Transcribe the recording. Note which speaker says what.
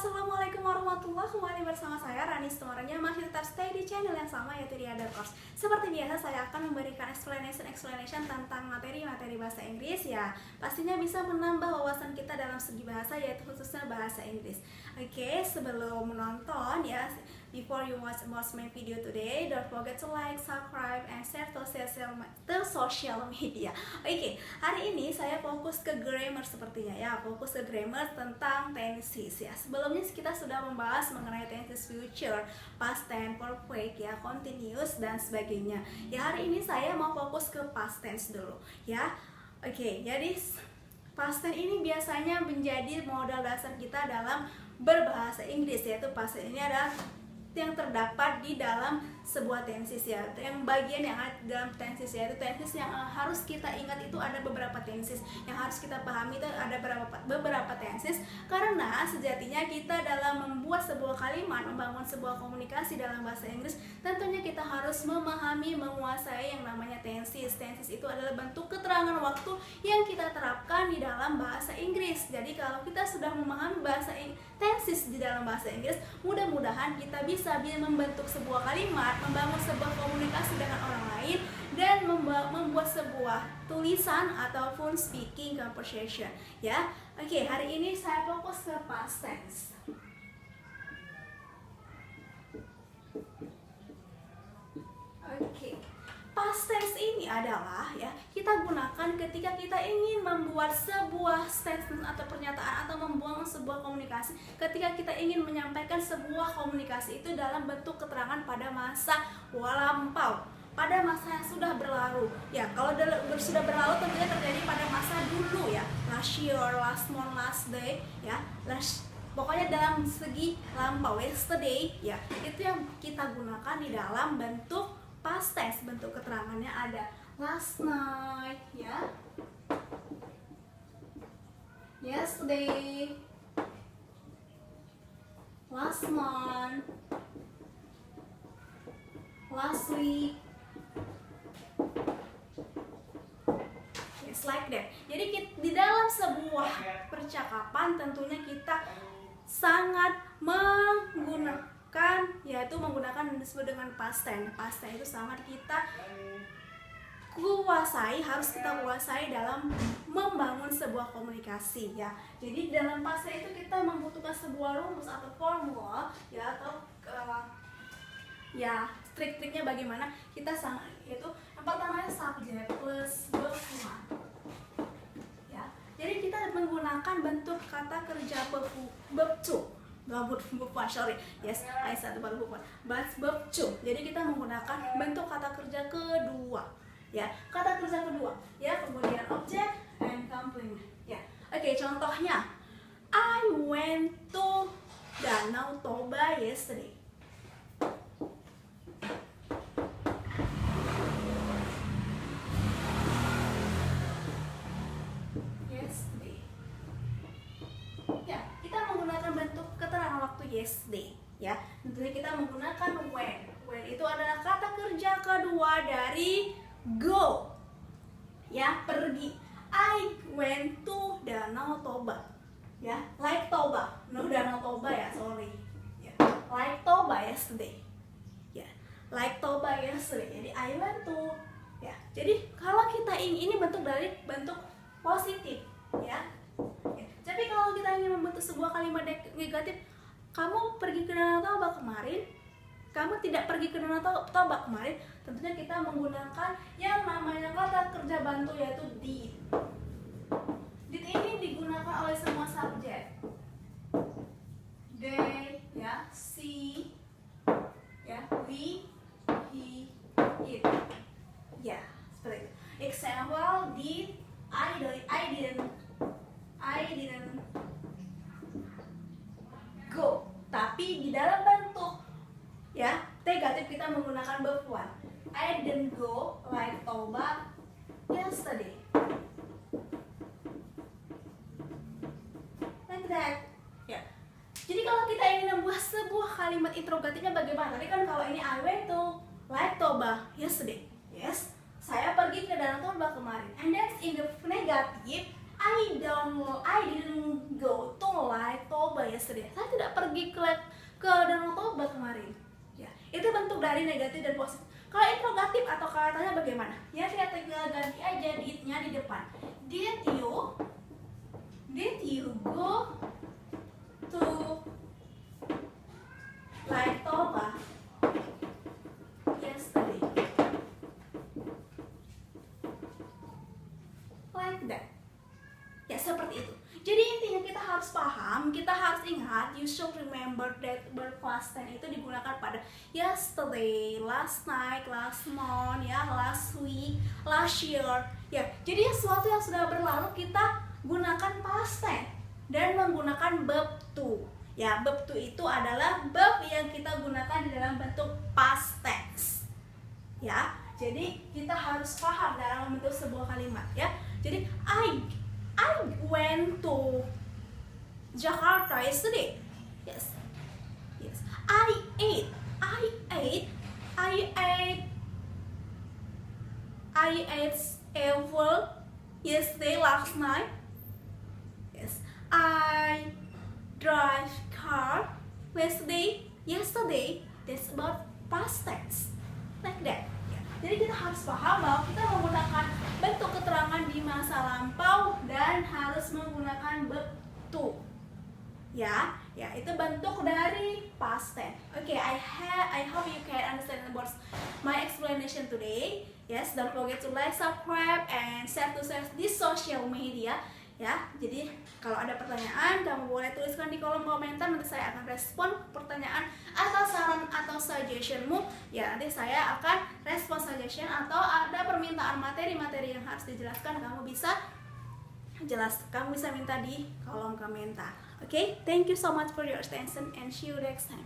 Speaker 1: Assalamualaikum warahmatullahi wabarakatuh. Kembali bersama saya Rani Semarangnya, masih tetap stay di channel yang sama, yaitu di Other Course. Seperti biasa, saya akan memberikan explanation tentang materi-materi bahasa Inggris ya. Pastinya bisa menambah wawasan kita dalam segi bahasa, yaitu khususnya bahasa Inggris. Oke, sebelum menonton ya, before you watch my video today, don't forget to like, subscribe, and share to social media. Oke, hari ini saya fokus ke grammar sepertinya ya, fokus ke grammar tentang tenses ya. Sebelumnya kita sudah membahas mengenai tenses future, past tense, perfect ya, continuous dan sebagainya. Ya, hari ini saya mau fokus ke past tense dulu ya. Oke, jadi past tense ini biasanya menjadi modal dasar kita dalam berbahasa Inggris, yaitu past tense ini adalah yang terdapat di dalam sebuah tenses ya. Yang bagian yang ada dalam tenses yaitu tenses yang harus kita ingat itu ada beberapa tenses yang harus kita pahami, itu ada beberapa tenses, karena sejatinya kita dalam membuat sebuah kalimat, membangun sebuah komunikasi dalam bahasa Inggris, tentunya kita harus memahami, menguasai yang namanya tenses. Tenses itu adalah bentuk keterangan waktu yang kita terapkan di dalam bahasa Inggris. Jadi kalau kita sudah memahami tenses di dalam bahasa Inggris, mudah-mudahan kita bisa membentuk sebuah kalimat, membangun sebuah komunikasi dengan orang lain, dan membuat sebuah tulisan ataupun speaking conversation ya. Oke, hari ini saya fokus ke past tense. Oke, past tense ini adalah ya, kita gunakan ketika kita ingin membuat sebuah statement atau pernyataan atau membuang sebuah komunikasi, ketika kita ingin menyampaikan sebuah komunikasi itu dalam bentuk keterangan pada masa lampau, pada masa yang sudah berlalu ya. Kalau sudah berlalu tentunya terjadi pada masa dulu ya, last year, last month, last day ya, pokoknya dalam segi lampau, yesterday ya, itu yang kita gunakan di dalam bentuk past tense. Bentuk keterangannya ada last night ya, yesterday, last month, last week. It's like that. Jadi di dalam sebuah percakapan tentunya kita sangat menggunakan, yaitu menggunakan yang disebut dengan past tense. Past tense itu sangat kita harus kita kuasai dalam membangun sebuah komunikasi ya. Jadi dalam past tense itu kita membutuhkan sebuah rumus atau formula ya, atau ya trik-triknya bagaimana kita itu yang pertama subject plus verb ya. Jadi kita menggunakan bentuk kata kerja verb to, sorry, yes, I said verb to. Jadi kita menggunakan bentuk kata kerja kedua ya, kata kerja kedua ya, kemudian object and complement ya. Oke, contohnya I went to Danau Toba yesterday. Yesterday ya. Tentunya kita menggunakan when. When itu adalah kata kerja kedua dari go ya, pergi. I went to Danau Toba ya, like Toba, no Danau Toba ya, sorry ya, like Toba yesterday ya, like Toba yesterday. Jadi I went to ya. Jadi kalau kita ini bentuk dari bentuk positif ya. Tapi kalau kita ingin membentuk sebuah kalimat negatif, kamu pergi ke Danau Toba kemarin, kamu tidak pergi ke Danau Toba kemarin, tentunya kita menggunakan yang namanya kata kerja bantu, yaitu did. Did ini digunakan oleh semua subjek. They ya, she ya, we, he, it ya, seperti itu. Example, did I didn't go. Tapi di dalam bentuk ya negatif kita menggunakan verb one. I didn't go like Toba yesterday. Like that ya. Jadi kalau kita ingin membuat sebuah kalimat interrogatifnya bagaimana? Tadi kan kalau ini I went to like Toba yesterday. Yes, saya pergi ke Danau Toba kemarin. And that's in the negative. I didn't go to like Toba yesterday. Saya tidak dan positif. Kalau interrogatif atau kalau tanya bagaimana? Ya kita tinggal ganti aja did-nya di depan. Did you go to Laetoba yesterday? Like that. Ya seperti itu. Jadi intinya kita harus paham, kita harus ingat, you should remember that verb past tense itu digunakan pada yesterday, last night, last month, ya, last week, last year. Ya, jadi sesuatu yang sudah berlalu kita gunakan past tense dan menggunakan verb to. Ya, verb to itu adalah verb yang kita gunakan di dalam bentuk past tense. Ya, jadi kita harus paham dalam membentuk sebuah kalimat, ya. Jadi I went to Jakarta yesterday. Yes. I ate apple yesterday, last night. Yes. I drive car yesterday. That's about past tense. Like that. Jadi kita harus paham bahwa kita menggunakan bentuk keterangan di masa lampau dan harus menggunakan verb to. Ya, itu bentuk dari past tense. Okay, I hope you can understand about my explanation today. Yes, don't forget to like, subscribe, and share to this social media. Ya, jadi kalau ada pertanyaan kamu boleh tuliskan di kolom komentar, nanti saya akan respon pertanyaan atau saran atau suggestionmu. Ya, nanti saya akan respon suggestion atau ada permintaan materi-materi yang harus dijelaskan, kamu bisa minta di kolom komentar. Okay, thank you so much for your attention and see you next time.